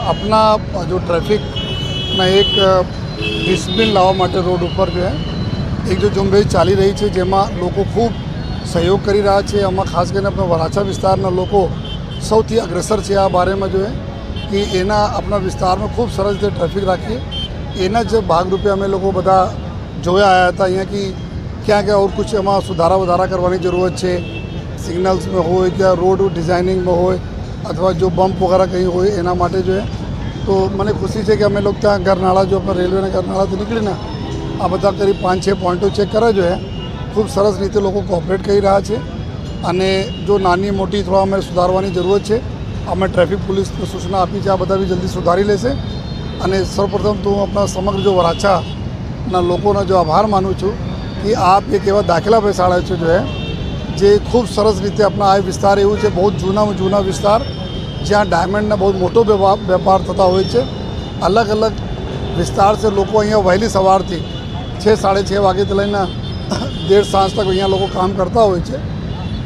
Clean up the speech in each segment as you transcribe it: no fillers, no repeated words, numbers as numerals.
अपना जो ट्रैफिकना एक डिसिप्लिन लाववा माटे रोड पर जो है एक जो ઝુંબેશ ચાલી રહી છે જેમાં લોકો ખૂબ સહયોગ કરી રહ્યા છે। આમાં ખાસ કરીને આપણા વરાછા વિસ્તારના લોકો સૌથી અગ્રેસર છે આ બારેમાં જો કે એના આપણા વિસ્તારમાં ખૂબ સરસ રીતે ટ્રાફિક રાખીએ એના જ ભાગરૂપે અમે લોકો બધા જોયા આવ્યા હતા અહીંયા કે ક્યાં ક્યાં और कुछ એમાં સુધારા વધારા કરવાની જરૂરત છે। સિગ્નલ્સમાં હોય કે રોડ ડિઝાઇનિંગમાં હોય અથવા जो बम्प वगैरह कहीं હોય એના માટે जो है तो મને ખુશી છે કે અમે લોકો ત્યાં ગરનાળા जो अपना रेलवेના ગરનાળાથી નીકળીને आ बधा करीब 5-6 पॉइंटों चेक करे जो है खूब सरस रीते लोग कोऑपरेट कर रहा है। अने जो नानी मोटी थोड़ा अमे सुधारवानी जरूरत है अमे ट्रैफिक पुलिस ने सूचना आपी है आ बधा भी जल्दी सुधारी लेशे। अने सर्वप्रथम तो अपना समग्र जो वराछाना लोकोना जो आभार मानु छूँ कि आप एक एवा दाखला बेसाड़ा छे जो है जे खूब सरस रीते अपना आ विस्तार एवं है बहुत जूना विस्तार ज्यां डायमंडना बहुत मोटो व्यापार थता होय छे। अलग अलग विस्तार से लोग अहींया वहेली सवारथी 6-6:30 वागे लईने देर सांज तक अहींया लोग काम करता होय छे।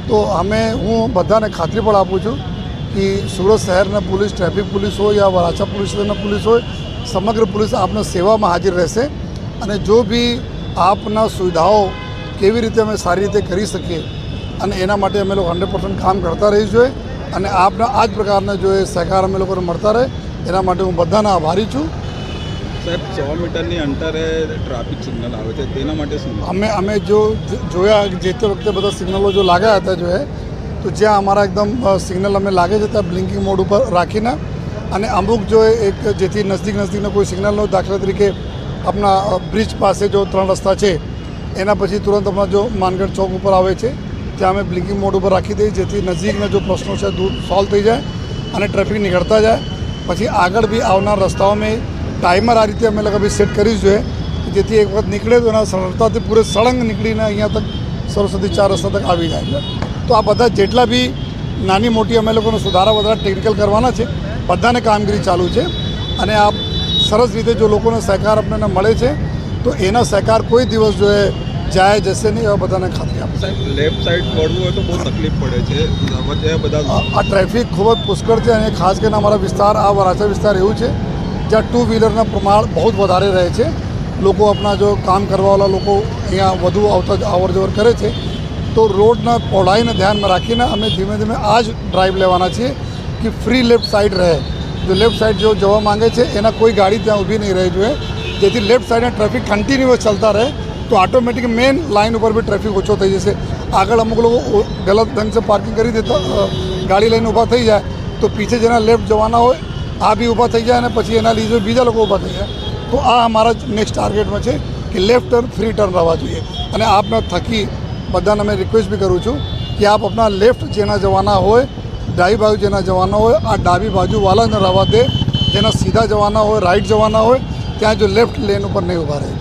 तो अमे हूँ बधाने खातरी पण आपू छूँ कि सूरत शहरना पुलिस ट्रेफिक पुलिस हो या वराछा पुलिस हो समग्र पुलिस आपने सेवा में हाजिर रहेशे। अने जो भी आपना सुविधाओं केवी रीते अमे सारी रीते करी सकीए अने एना माटे अमे लोग 100% काम करता रही जोईए अने आपना आज प्रकारना जो सहकार अमे लोकोने मळता रहे एना माटे हूँ बधाना आभारी छूँ। साहब 100 मीटरनी अंतरे ट्राफिक सिग्नल आवे छे तेना माटे शुं अमे जो जोया जे ते वखते बधा सिग्नलो जो लाग्या हता जो है तो ज्यां अमारा एकदम सिग्नल अमे लागे छे त्यां ब्लिंकिंग मोड पर राखीने अने अमुक जो एक जेथी नजदीकना कोई सिग्नल नो दाखला तरीके अपना ब्रिज पासे जो 3 रस्ता है एना पछी तुरंत अपना जो मानगढ़ चौक पर आवे छे त्यां अमे ब्लिंकिंग मोड पर राखी दईए जेथी नजीकना जो प्रश्नों है दूर सॉल्व थई जाए अने ट्रेफिक निकलता जाए। पछी आगळ भी आवनार रस्ताओं में टाइमर आ रीते अमे लोग सेट करी जोईए जेथी एक वक्त निकले तो सरलताथी पूरे सळंग निकळीने अहींया तक सरस्वती 4 रस्ता तक आवी जाए। तो आ बधा जेटला भी नानी मोटी अमे लोकोने सुधारा वधारा टेक्निकल करवाना छे बधाने कामगीरी चालू छे अने आ सरस रीते जो लोकोने सहकार अपने मळे छे तो एना सहकार कोई दिवस जो है जाए जैसे नहीं एवा बधाने खातरी आपे। साहब लेफ्ट साइड वळवुं होय तो बहुत तकलीफ पड़े छे वच्चे बधा आ ट्रेफिक खूब ज पुष्कळ छे अने खास करीने अमारा विस्तार आ वराछा विस्तार एवुं छे જ્યાં 2 વ્હીલરના પ્રમાણ बहुत વધારે રહે છે। લોકો अपना जो काम करवावाला लोग अहींया વધુ આવતા અવર જવર કરે છે तो रोडना पહોળાઈને ધ્યાનમાં રાખીને અમે ધીમે ધીમે આ જ ડ્રાઈવ લેવાના છીએ कि फ्री लेफ्ट साइड रहे। जो लेफ्ट साइड जो जवा मांगे છે એના કોઈ ગાડી ત્યાં ઊભી નહીં રહી જોઈએ જેથી લેફ્ટ સાઈડના ટ્રાફિક કન્ટિન્યુઅસ चलता रहे तो ऑटोमेटिक मेन लाइन पर भी ट्रेफिक ओछो થઈ जैसे आगळ अमुक लोग गलत ढंग से पार्किंग करी देता गाड़ी लईने ऊभा थई जाए तो पीछे जेना लेफ्ट जवाना हो आ भी ऊभा थी जाए पछी एना लीधे बीजा लोग ऊभा थी जाए। तो आ हमारा नेक्स्ट टार्गेट में है कि लेफ्ट टर्न फ्री टर्न रहा જોઈએ અને आपने थकी बधाने मैं रिक्वेस्ट भी करूँ छूँ कि आप अपना लेफ्ट जेना जवाना होय डाबी बाजू जेना जवाना होय आ डाबी बाजू वाला न रवा दे जेना सीधा जवाना होय राइट जवाना होय त्यां जो लेफ्ट लेन पर नहीं ऊभा रहे।